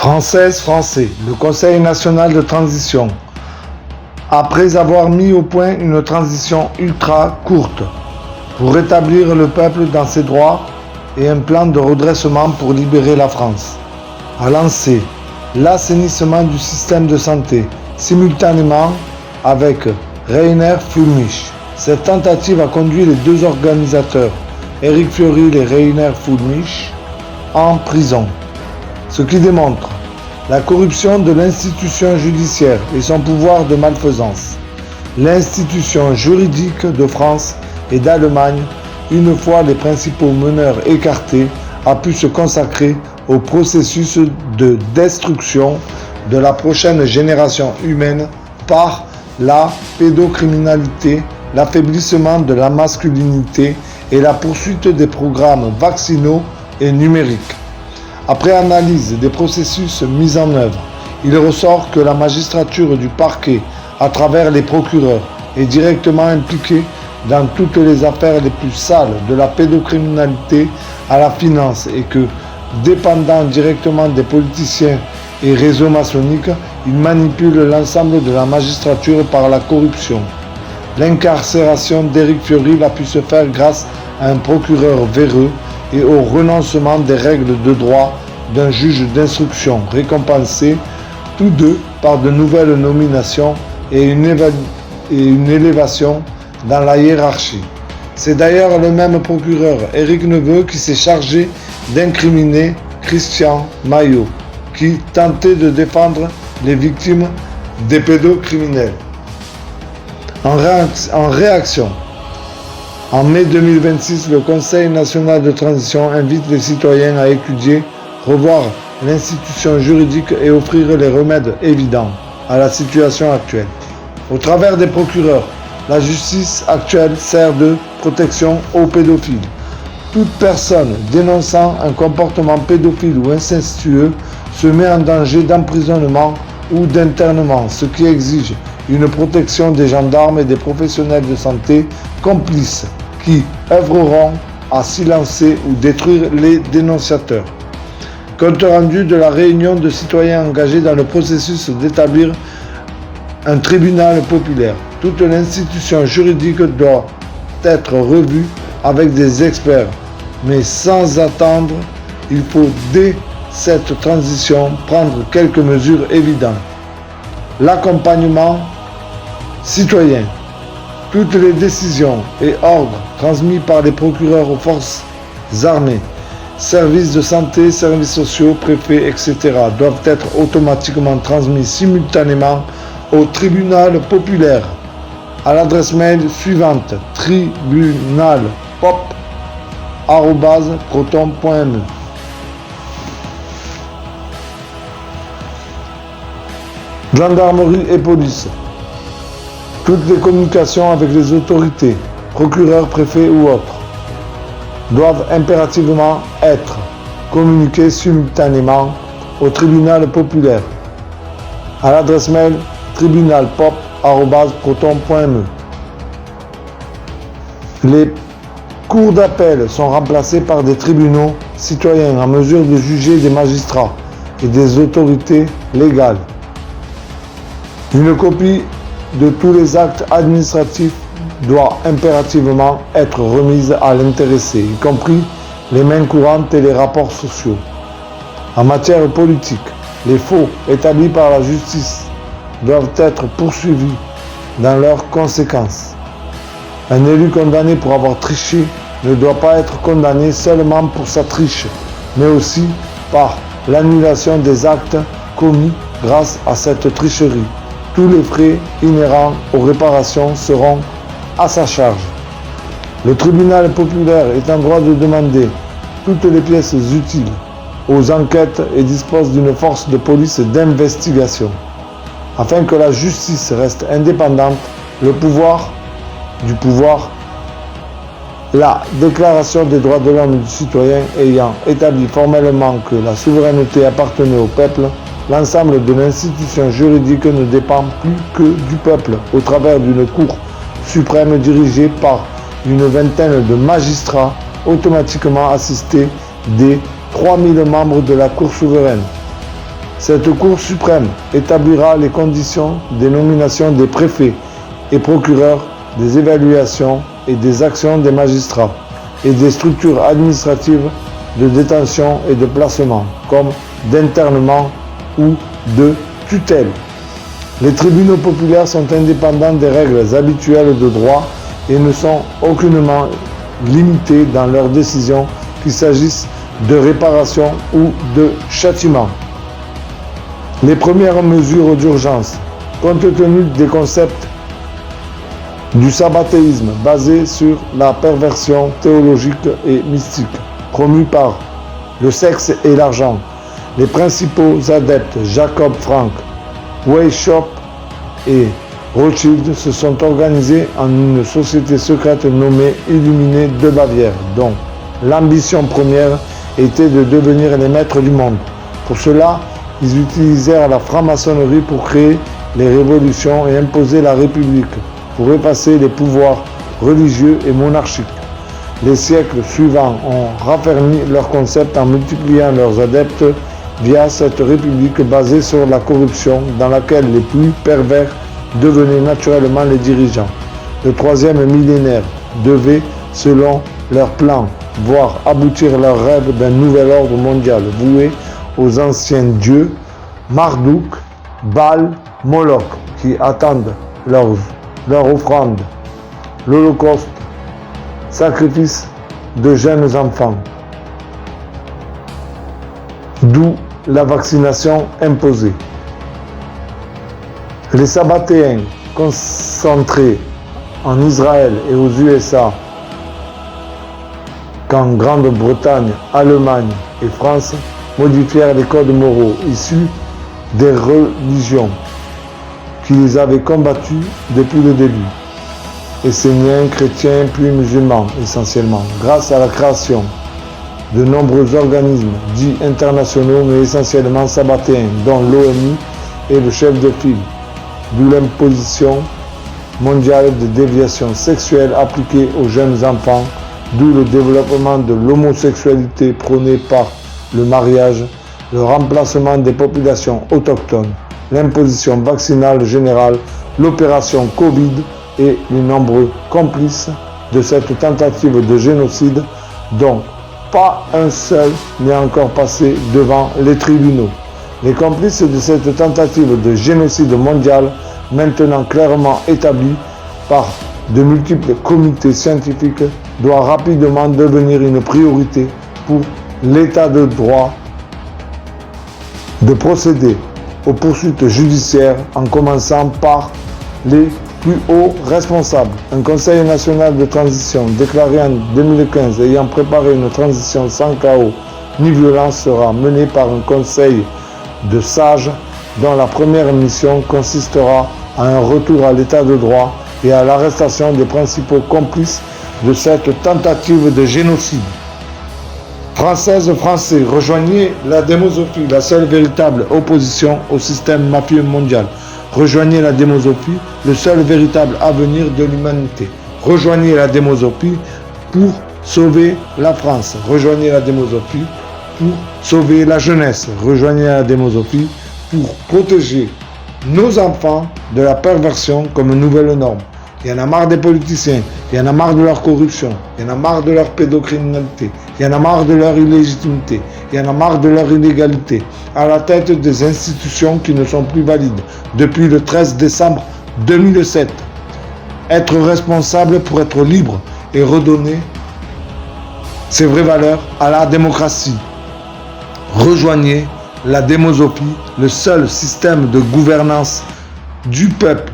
Françaises, Français, le Conseil national de transition, après avoir mis au point une transition ultra courte pour rétablir le peuple dans ses droits et un plan de redressement pour libérer la France, a lancé l'assainissement du système de santé simultanément avec Rainer Füllmich. Cette tentative a conduit les deux organisateurs, Éric Fiorile et Rainer Füllmich, en prison. Ce qui démontre la corruption de l'institution judiciaire et son pouvoir de malfaisance. L'institution juridique de France et d'Allemagne, une fois les principaux meneurs écartés, a pu se consacrer au processus de destruction de la prochaine génération humaine par la pédocriminalité, l'affaiblissement de la masculinité et la poursuite des programmes vaccinaux et numériques. Après analyse des processus mis en œuvre, il ressort que la magistrature du parquet, à travers les procureurs, est directement impliquée dans toutes les affaires les plus sales, de la pédocriminalité à la finance, et que, dépendant directement des politiciens et réseaux maçonniques, il manipule l'ensemble de la magistrature par la corruption. L'incarcération d'Éric Fiorile a pu se faire grâce à un procureur véreux et au renoncement des règles de droit d'un juge d'instruction, récompensé tous deux par de nouvelles nominations et une élévation dans la hiérarchie. C'est d'ailleurs le même procureur, Éric Neveu, qui s'est chargé d'incriminer Christian Maillot, qui tentait de défendre les victimes des pédocriminels. En réaction, en mai 2026, le Conseil national de transition invite les citoyens à étudier, revoir l'institution juridique et offrir les remèdes évidents à la situation actuelle. Au travers des procureurs, la justice actuelle sert de protection aux pédophiles. Toute personne dénonçant un comportement pédophile ou incestueux se met en danger d'emprisonnement ou d'internement, ce qui exige une protection des gendarmes et des professionnels de santé complices qui œuvreront à silencer ou détruire les dénonciateurs. Compte rendu de la réunion de citoyens engagés dans le processus d'établir un tribunal populaire. Toute l'institution juridique doit être revue avec des experts, mais sans attendre, il faut dès cette transition prendre quelques mesures évidentes. L'accompagnement citoyen. Toutes les décisions et ordres transmis par les procureurs aux forces armées, services de santé, services sociaux, préfets, etc. doivent être automatiquement transmis simultanément au tribunal populaire à l'adresse mail suivante: tribunalpop@proton.me. Gendarmerie et police. Toutes les communications avec les autorités, procureurs, préfets ou autres, doivent impérativement être communiquées simultanément au tribunal populaire à l'adresse mail tribunalpop@proton.me. Les cours d'appel sont remplacés par des tribunaux citoyens en mesure de juger des magistrats et des autorités légales. Une copie de tous les actes administratifs doit impérativement être remise à l'intéressé, y compris les mains courantes et les rapports sociaux. En matière politique, les faux établis par la justice doivent être poursuivis dans leurs conséquences. Un élu condamné pour avoir triché ne doit pas être condamné seulement pour sa triche, mais aussi par l'annulation des actes commis grâce à cette tricherie. Tous les frais inhérents aux réparations seront à sa charge. Le tribunal populaire est en droit de demander toutes les pièces utiles aux enquêtes et dispose d'une force de police d'investigation. Afin que la justice reste indépendante, du pouvoir, la Déclaration des droits de l'homme et du citoyen ayant établi formellement que la souveraineté appartenait au peuple, l'ensemble de l'institution juridique ne dépend plus que du peuple, au travers d'une Cour suprême dirigée par une vingtaine de magistrats, automatiquement assistés des 3000 membres de la Cour souveraine. Cette Cour suprême établira les conditions des nominations des préfets et procureurs, des évaluations et des actions des magistrats et des structures administratives de détention et de placement, comme d'internement ou de tutelle. Les tribunaux populaires sont indépendants des règles habituelles de droit et ne sont aucunement limités dans leurs décisions, qu'il s'agisse de réparation ou de châtiment. Les premières mesures d'urgence, compte tenu des concepts du sabbatéisme basé sur la perversion théologique et mystique, promu par le sexe et l'argent, les principaux adeptes Jacob Frank, Weishaupt et Rothschild se sont organisés en une société secrète nommée Illuminés de Bavière, dont l'ambition première était de devenir les maîtres du monde. Pour cela, ils utilisèrent la franc-maçonnerie pour créer les révolutions et imposer la République, pour effacer les pouvoirs religieux et monarchiques. Les siècles suivants ont raffermi leur concept en multipliant leurs adeptes via cette république basée sur la corruption dans laquelle les plus pervers devenaient naturellement les dirigeants. Le troisième millénaire devait, selon leur plan, voir aboutir leur rêve d'un nouvel ordre mondial voué aux anciens dieux, Marduk, Baal, Moloch, qui attendent leur offrande, l'Holocauste, sacrifice de jeunes enfants. D'où la vaccination imposée. Les sabbatéens concentrés en Israël et aux USA, qu'en Grande-Bretagne, Allemagne et France modifièrent les codes moraux issus des religions qui les avaient combattus depuis le début, esséniens, chrétiens, puis musulmans essentiellement, grâce à la création de nombreux organismes dits internationaux mais essentiellement sabbatéens, dont l'ONU est le chef de file, d'où l'imposition mondiale de déviations sexuelles appliquées aux jeunes enfants, d'où le développement de l'homosexualité prônée par le mariage, le remplacement des populations autochtones, l'imposition vaccinale générale, l'opération Covid et les nombreux complices de cette tentative de génocide dont pas un seul n'est encore passé devant les tribunaux. Les complices de cette tentative de génocide mondial, maintenant clairement établie par de multiples comités scientifiques, doit rapidement devenir une priorité pour l'État de droit de procéder aux poursuites judiciaires en commençant par les plus hauts responsables. Un Conseil national de transition déclaré en 2015 ayant préparé une transition sans chaos ni violence sera mené par un conseil de sages dont la première mission consistera à un retour à l'état de droit et à l'arrestation des principaux complices de cette tentative de génocide. Françaises, Français, rejoignez la démosophie, la seule véritable opposition au système mafieux mondial. Rejoignez la démosophie, le seul véritable avenir de l'humanité. Rejoignez la démosophie pour sauver la France. Rejoignez la démosophie pour sauver la jeunesse. Rejoignez la démosophie pour protéger nos enfants de la perversion comme nouvelle norme. Il y en a marre des politiciens, il y en a marre de leur corruption, il y en a marre de leur pédocriminalité, il y en a marre de leur illégitimité, il y en a marre de leur illégalité, à la tête des institutions qui ne sont plus valides depuis le 13 décembre 2007. Être responsable pour être libre et redonner ses vraies valeurs à la démocratie. Rejoignez la démosophie, le seul système de gouvernance du peuple